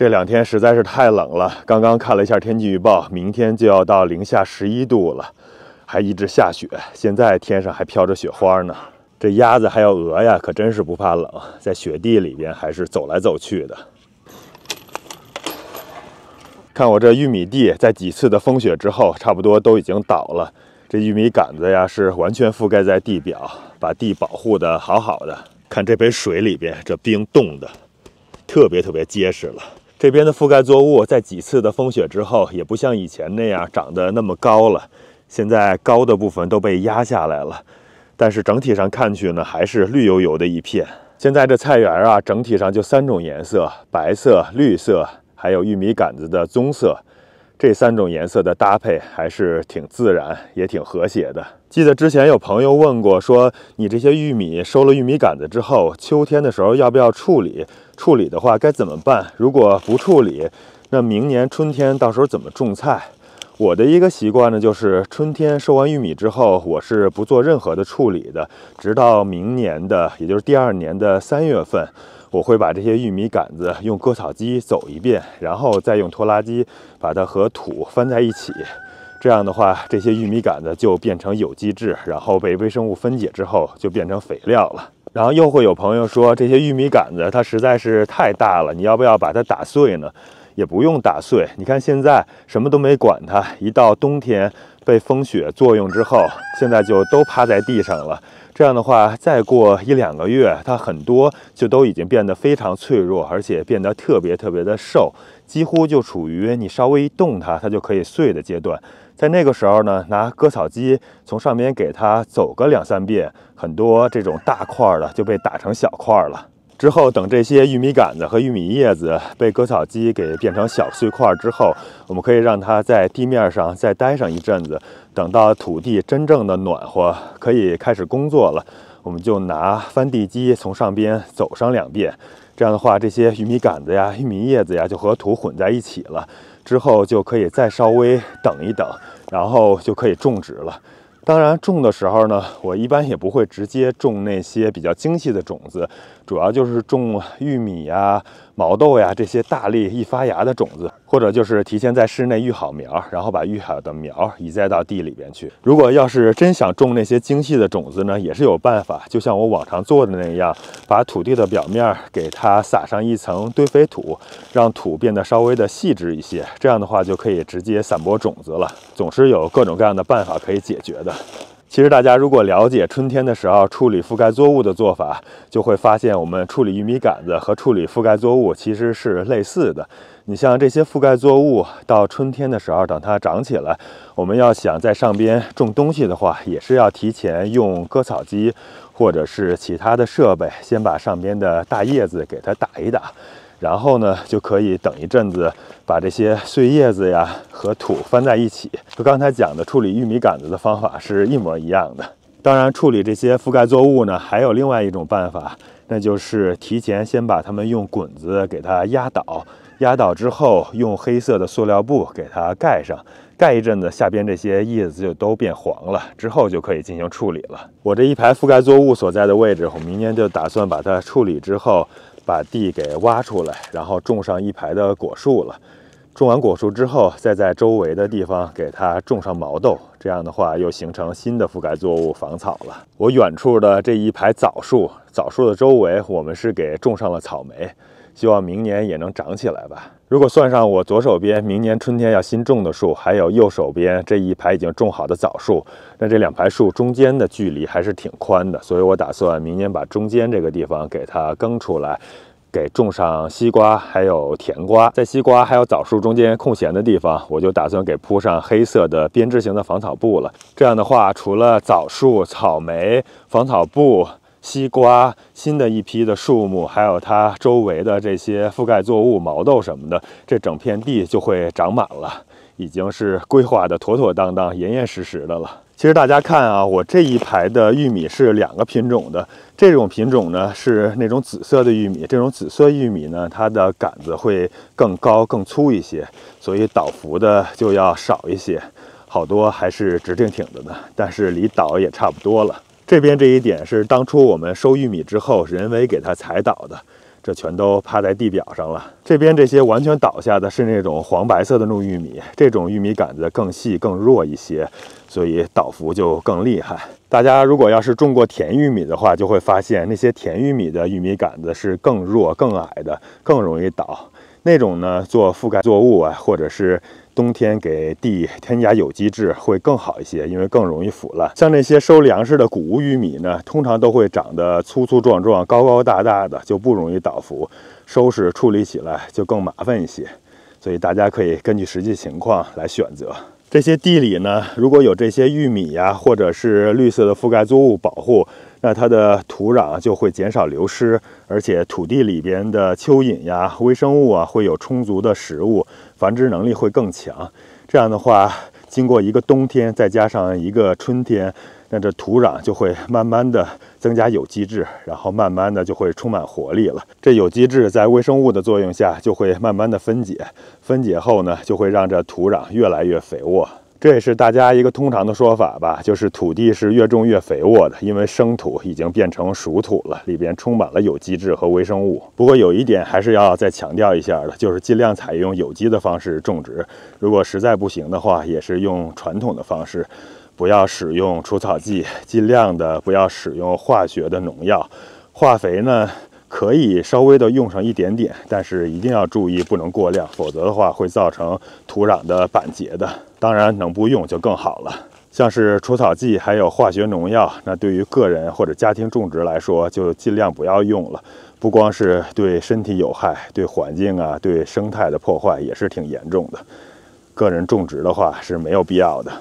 这2天实在是太冷了，刚刚看了一下天气预报，明天就要到-11度了，还一直下雪，现在天上还飘着雪花呢。这鸭子还有鹅呀，可真是不怕冷，在雪地里边还是走来走去的。看我这玉米地，在几次的风雪之后，差不多都已经倒了。这玉米杆子呀，是完全覆盖在地表，把地保护得好好的。看这杯水里边，这冰冻的特别结实了。这边的覆盖作物在几次的风雪之后，也不像以前那样长得那么高了，现在高的部分都被压下来了。但是整体上看去呢，还是绿油油的一片。现在这菜园啊，整体上就3种颜色：白色、绿色，还有玉米杆子的棕色。这3种颜色的搭配还是挺自然，也挺和谐的。记得之前有朋友问过，说你这些玉米收了玉米杆子之后，秋天的时候要不要处理？处理的话该怎么办？如果不处理，那明年春天到时候怎么种菜？我的一个习惯呢，就是春天收完玉米之后，我是不做任何的处理的，直到明年的，也就是第2年的3月份，我会把这些玉米杆子用割草机走一遍，然后再用拖拉机把它和土翻在一起。这样的话，这些玉米杆子就变成有机质，然后被微生物分解之后就变成肥料了。然后又会有朋友说，这些玉米杆子它实在是太大了，你要不要把它打碎呢？也不用打碎，你看现在什么都没管它，一到冬天被风雪作用之后，现在就都趴在地上了。这样的话，再过1-2个月，它很多就都已经变得非常脆弱，而且变得特别的瘦，几乎就处于你稍微一动它就可以碎的阶段。在那个时候呢，拿割草机从上面给它走个2-3遍，很多这种大块的就被打成小块了。之后等这些玉米杆子和玉米叶子被割草机给变成小碎块之后，我们可以让它在地面上再待上一阵子，等到土地真正的暖和，可以开始工作了，我们就拿翻地机从上边走上2遍。这样的话，这些玉米杆子呀、玉米叶子呀就和土混在一起了，之后就可以再稍微等一等，然后就可以种植了。当然种的时候呢，我一般也不会直接种那些比较精细的种子，主要就是种玉米呀、毛豆呀这些大粒易发芽的种子，或者就是提前在室内育好苗，然后把育好的苗移栽到地里边去。如果要是真想种那些精细的种子呢，也是有办法，就像我往常做的那样，把土地的表面给它撒上一层堆肥土，让土变得稍微的细致一些，这样的话就可以直接散播种子了。总是有各种各样的办法可以解决的。其实大家如果了解春天的时候处理覆盖作物的做法，就会发现我们处理玉米杆子和处理覆盖作物其实是类似的。你像这些覆盖作物，到春天的时候等它长起来，我们要想在上边种东西的话，也是要提前用割草机或者是其他的设备，先把上边的大叶子给它打一打。然后呢，就可以等一阵子，把这些碎叶子呀和土翻在一起，和刚才讲的处理玉米杆子的方法是一模一样的。当然，处理这些覆盖作物呢，还有另外一种办法，那就是提前先把它们用滚子给它压倒，压倒之后用黑色的塑料布给它盖上，盖一阵子，下边这些叶子就都变黄了，之后就可以进行处理了。我这一排覆盖作物所在的位置，我明年就打算把它处理之后，把地给挖出来，然后种上一排的果树了。种完果树之后，再在周围的地方给它种上毛豆，这样的话又形成新的覆盖作物防草了。我远处的这一排枣树，枣树的周围我们是给种上了草莓，希望明年也能长起来吧。如果算上我左手边明年春天要新种的树，还有右手边这一排已经种好的枣树，那这2排树中间的距离还是挺宽的，所以我打算明年把中间这个地方给它耕出来，给种上西瓜还有甜瓜。在西瓜还有枣树中间空闲的地方，我就打算给铺上黑色的编织型的防草布了。这样的话，除了枣树、草莓、防草布、西瓜，新的一批的树木，还有它周围的这些覆盖作物、毛豆什么的，这整片地就会长满了，已经是规划的妥妥当当、严严实实的了。其实大家看啊，我这一排的玉米是2个品种的，这种品种呢是那种紫色的玉米，这种紫色玉米呢，它的杆子会更高、更粗一些，所以倒伏的就要少一些，好多还是直挺挺的呢，但是离倒也差不多了。这边这一点是当初我们收玉米之后人为给它踩倒的，这全都趴在地表上了。这边这些完全倒下的是那种黄白色的糯玉米，这种玉米杆子更细更弱一些，所以倒伏就更厉害。大家如果要是种过甜玉米的话，就会发现那些甜玉米的玉米杆子是更弱更矮的，更容易倒。那种呢，做覆盖作物啊，或者是冬天给地添加有机质会更好一些，因为更容易腐烂。像那些收粮食的谷物玉米呢，通常都会长得粗粗壮壮、高高大大的，就不容易倒伏，收拾处理起来就更麻烦一些。所以大家可以根据实际情况来选择。这些地里呢，如果有这些玉米呀，或者是绿色的覆盖作物保护，那它的土壤就会减少流失，而且土地里边的蚯蚓呀、微生物啊会有充足的食物，繁殖能力会更强。这样的话，经过一个冬天，再加上一个春天，那这土壤就会慢慢的增加有机质，然后慢慢的就会充满活力了。这有机质在微生物的作用下，就会慢慢的分解，分解后呢，就会让这土壤越来越肥沃。这也是大家一个通常的说法吧，就是土地是越种越肥沃的，因为生土已经变成熟土了，里边充满了有机质和微生物。不过有一点还是要再强调一下的，就是尽量采用有机的方式种植，如果实在不行的话，也是用传统的方式，不要使用除草剂，尽量的不要使用化学的农药。化肥呢，可以稍微的用上一点点，但是一定要注意不能过量，否则的话会造成土壤的板结的。当然能不用就更好了。像是除草剂还有化学农药，那对于个人或者家庭种植来说，就尽量不要用了。不光是对身体有害，对环境啊、对生态的破坏也是挺严重的。个人种植的话是没有必要的。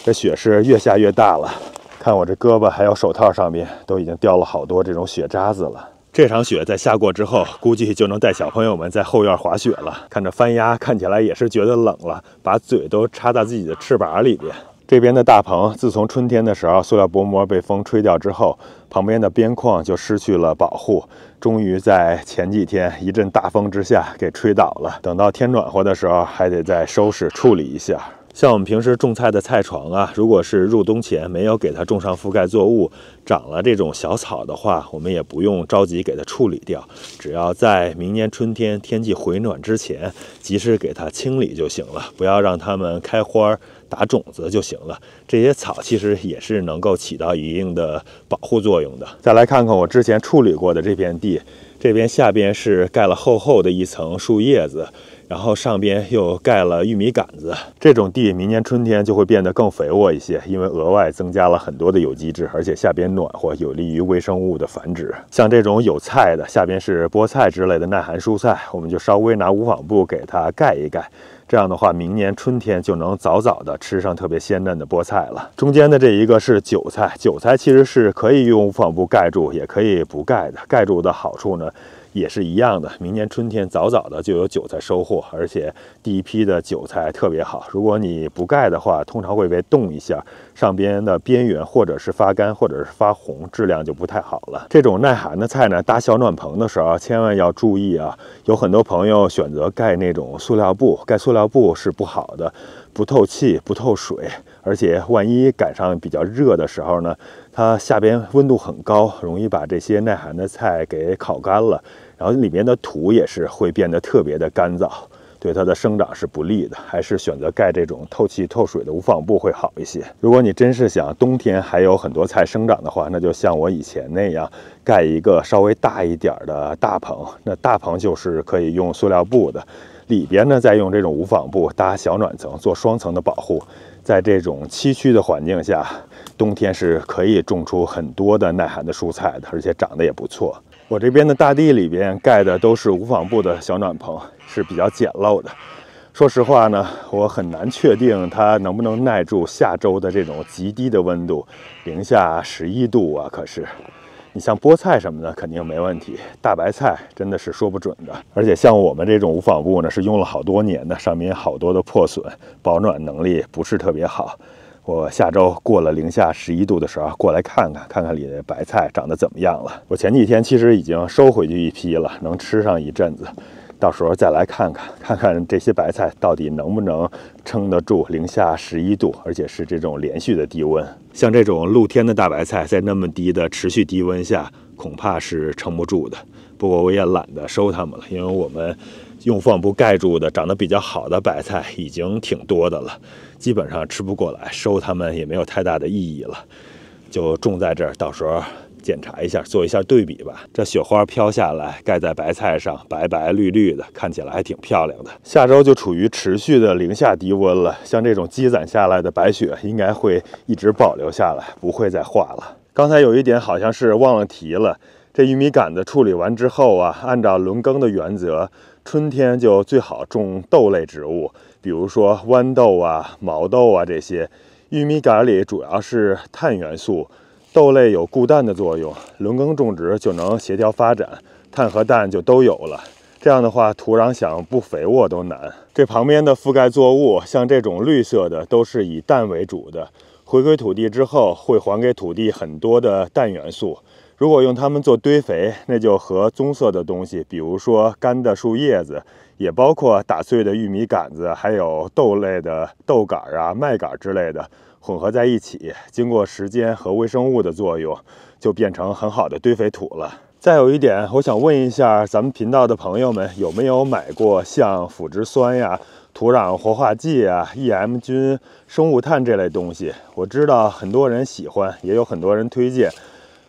这雪是越下越大了，看我这胳膊还有手套上面都已经掉了好多这种雪渣子了。这场雪在下过之后，估计就能带小朋友们在后院滑雪了。看着番鸭看起来也是觉得冷了，把嘴都插到自己的翅膀里边。这边的大棚自从春天的时候塑料薄膜被风吹掉之后，旁边的边框就失去了保护，终于在前几天一阵大风之下给吹倒了。等到天暖和的时候，还得再收拾处理一下。像我们平时种菜的菜床啊，如果是入冬前没有给它种上覆盖作物，长了这种小草的话，我们也不用着急给它处理掉，只要在明年春天天气回暖之前，及时给它清理就行了，不要让它们开花打种子就行了。这些草其实也是能够起到一定的保护作用的。再来看看我之前处理过的这片地，这边下边是盖了厚厚的一层树叶子，然后上边又盖了玉米杆子。这种地明年春天就会变得更肥沃一些，因为额外增加了很多的有机质，而且下边暖和，有利于微生物的繁殖。像这种有菜的，下边是菠菜之类的耐寒蔬菜，我们就稍微拿无纺布给它盖一盖。这样的话，明年春天就能早早的吃上特别鲜嫩的菠菜了。中间的这一个是韭菜，韭菜其实是可以用无纺布盖住，也可以不盖的。盖住的好处呢，也是一样的，明年春天早早的就有韭菜收获，而且第一批的韭菜特别好。如果你不盖的话，通常会被冻一下，上边的边缘或者是发干，或者是发红，质量就不太好了。这种耐寒的菜呢，搭小暖棚的时候千万要注意啊！有很多朋友选择盖那种塑料布，盖塑料布是不好的，不透气、不透水，而且万一赶上比较热的时候呢，它下边温度很高，容易把这些耐寒的菜给烤干了。然后里面的土也是会变得特别的干燥，对它的生长是不利的，还是选择盖这种透气透水的无纺布会好一些。如果你真是想冬天还有很多菜生长的话，那就像我以前那样，盖一个稍微大一点的大棚。那大棚就是可以用塑料布的，里边呢再用这种无纺布搭小暖层，做双层的保护。在这种崎岖的环境下，冬天是可以种出很多的耐寒的蔬菜的，而且长得也不错。我这边的大地里边盖的都是无纺布的小暖棚，是比较简陋的。说实话呢，我很难确定它能不能耐住下周的这种极低的温度，零下11度啊。可是你像菠菜什么的肯定没问题，大白菜真的是说不准的。而且像我们这种无纺布呢，是用了好多年的，上面好多的破损，保暖能力不是特别好。我下周过了零下11度的时候过来看看里的白菜长得怎么样了。我前几天其实已经收回去一批了，能吃上一阵子，到时候再来看看这些白菜到底能不能撑得住零下11度，而且是这种连续的低温。像这种露天的大白菜，在那么低的持续低温下，恐怕是撑不住的。不过我也懒得收它们了，因为我们用缝布盖住的长得比较好的白菜已经挺多的了，基本上吃不过来，收它们也没有太大的意义了，就种在这儿，到时候检查一下，做一下对比吧。这雪花飘下来，盖在白菜上，白白绿绿的，看起来还挺漂亮的。下周就处于持续的零下低温了，像这种积攒下来的白雪应该会一直保留下来，不会再化了。刚才有一点好像是忘了提了，这玉米杆子处理完之后啊，按照轮耕的原则，春天就最好种豆类植物，比如说豌豆啊、毛豆啊这些。玉米杆里主要是碳元素。豆类有固氮的作用，轮耕种植就能协调发展，碳和氮就都有了。这样的话，土壤想不肥沃都难。这旁边的覆盖作物，像这种绿色的，都是以氮为主的。回归土地之后，会还给土地很多的氮元素。如果用它们做堆肥，那就和棕色的东西，比如说干的树叶子，也包括打碎的玉米杆子，还有豆类的豆杆啊、麦秆之类的。混合在一起，经过时间和微生物的作用，就变成很好的堆肥土了。再有一点，我想问一下咱们频道的朋友们，有没有买过像腐殖酸呀、土壤活化剂啊、EM 菌、生物炭这类东西？我知道很多人喜欢，也有很多人推荐。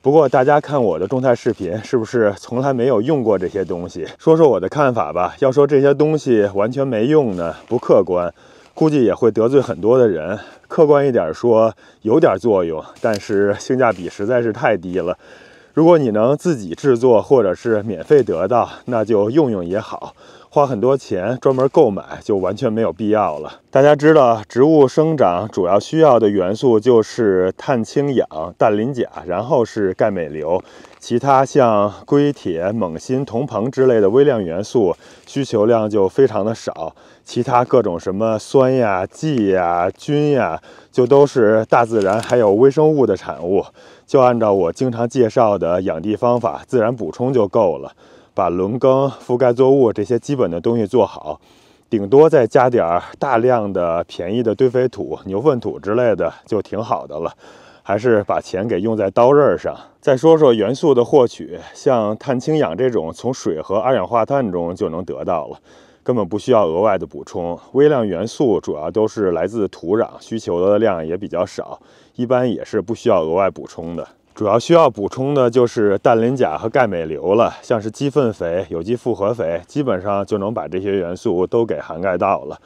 不过大家看我的种菜视频，是不是从来没有用过这些东西？说说我的看法吧。要说这些东西完全没用呢，不客观。估计也会得罪很多的人。客观一点说，有点作用，但是性价比实在是太低了。如果你能自己制作或者是免费得到，那就用用也好。花很多钱专门购买就完全没有必要了。大家知道，植物生长主要需要的元素就是碳、氢、氧、氮、磷、钾，然后是钙、镁、硫。其他像硅、铁、锰、锌、铜、硼之类的微量元素需求量就非常的少。其他各种什么酸呀、剂呀、菌呀，就都是大自然还有微生物的产物。就按照我经常介绍的养地方法，自然补充就够了。把轮耕、覆盖作物这些基本的东西做好，顶多再加点大量的便宜的堆肥土、牛粪土之类的，就挺好的了。还是把钱给用在刀刃上。再说说元素的获取，像碳、氢、氧这种从水和二氧化碳中就能得到了，根本不需要额外的补充。微量元素主要都是来自土壤，需求的量也比较少，一般也是不需要额外补充的。主要需要补充的就是氮、磷、钾和钙、镁、硫了，像是鸡粪肥、有机复合肥，基本上就能把这些元素都给涵盖到了。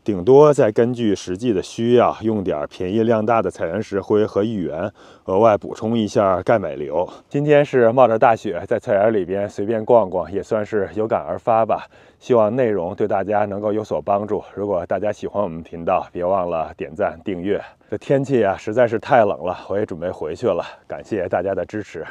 顶多再根据实际的需要，用点便宜量大的菜园石灰和芋圆，额外补充一下钙、镁、硫。今天是冒着大雪在菜园里边随便逛逛，也算是有感而发吧。希望内容对大家能够有所帮助。如果大家喜欢我们频道，别忘了点赞、订阅。这天气啊，实在是太冷了，我也准备回去了。感谢大家的支持。